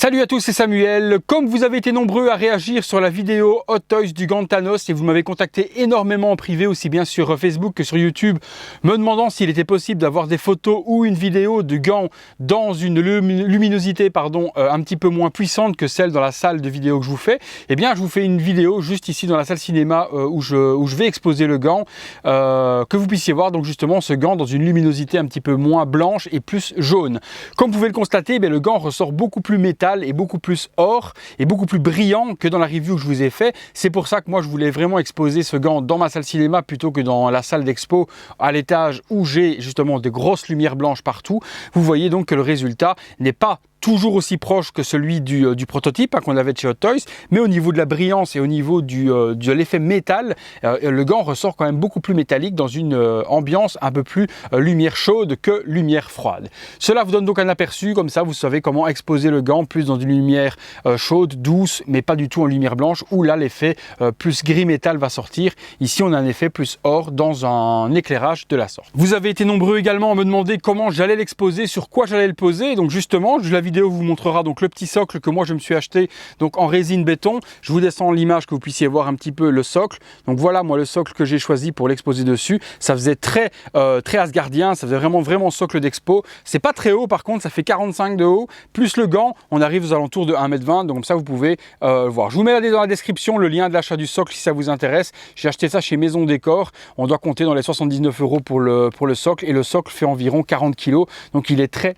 Salut à tous, c'est Samuel. Comme vous avez été nombreux à réagir sur la vidéo Hot Toys du gant de Thanos et vous m'avez contacté énormément en privé, aussi bien sur Facebook que sur YouTube, me demandant s'il était possible d'avoir des photos ou une vidéo du gant dans une luminosité un petit peu moins puissante que celle dans la salle de vidéo que je vous fais, eh bien je vous fais une vidéo juste ici dans la salle cinéma où je vais exposer le gant, que vous puissiez voir donc justement ce gant dans une luminosité un petit peu moins blanche et plus jaune. Comme vous pouvez le constater, le gant ressort beaucoup plus métal et beaucoup plus or et beaucoup plus brillant que dans la review que je vous ai fait. C'est pour ça que moi je voulais vraiment exposer ce gant dans ma salle cinéma plutôt que dans la salle d'expo à l'étage où j'ai justement des grosses lumières blanches partout. Vous voyez donc que le résultat n'est pas toujours aussi proche que celui du prototype qu'on avait de chez Hot Toys, mais au niveau de la brillance et au niveau de l'effet métal, le gant ressort quand même beaucoup plus métallique dans une ambiance un peu plus lumière chaude que lumière froide. Cela vous donne donc un aperçu, comme ça vous savez comment exposer le gant plus dans une lumière chaude, douce, mais pas du tout en lumière blanche, où là l'effet plus gris métal va sortir. Ici on a un effet plus or dans un éclairage de la sorte. Vous avez été nombreux également à me demander comment j'allais l'exposer, sur quoi j'allais le poser, donc justement la vidéo vous montrera donc le petit socle que moi je me suis acheté donc en résine béton. Je vous descends l'image que vous puissiez voir un petit peu le socle. Donc voilà moi le socle que j'ai choisi pour l'exposer dessus. Ça faisait très asgardien, ça faisait vraiment socle d'expo. C'est pas très haut par contre, ça fait 45 de haut. Plus le gant, on arrive aux alentours de 1,20 m. Donc comme ça vous pouvez voir. Je vous mets dans la description le lien de l'achat du socle si ça vous intéresse. J'ai acheté ça chez Maison Décor. On doit compter dans les 79 € pour le socle et le socle fait environ 40 kg. Donc il est très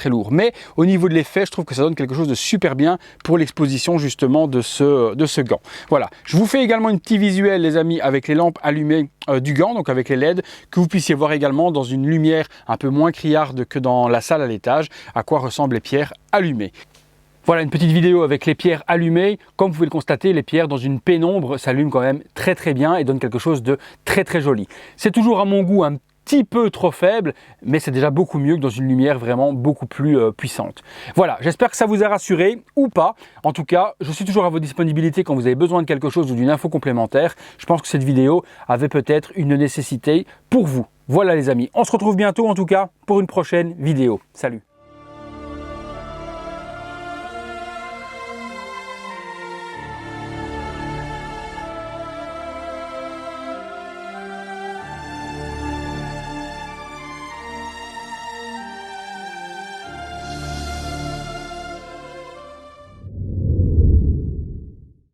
lourd. Mais au niveau de l'effet, je trouve que ça donne quelque chose de super bien pour l'exposition justement de ce gant. Voilà, je vous fais également une petite visuelle les amis avec les lampes allumées du gant, donc avec les LED, que vous puissiez voir également dans une lumière un peu moins criarde que dans la salle à l'étage, à quoi ressemblent les pierres allumées. Voilà une petite vidéo avec les pierres allumées. Comme vous pouvez le constater, les pierres dans une pénombre s'allument quand même très bien et donnent quelque chose de très joli. C'est toujours à mon goût un petit peu trop faible, mais c'est déjà beaucoup mieux que dans une lumière vraiment beaucoup plus puissante. Voilà, j'espère que ça vous a rassuré ou pas. En tout cas, je suis toujours à votre disponibilité quand vous avez besoin de quelque chose ou d'une info complémentaire. Je pense que cette vidéo avait peut-être une nécessité pour vous. Voilà les amis, on se retrouve bientôt en tout cas pour une prochaine vidéo. Salut!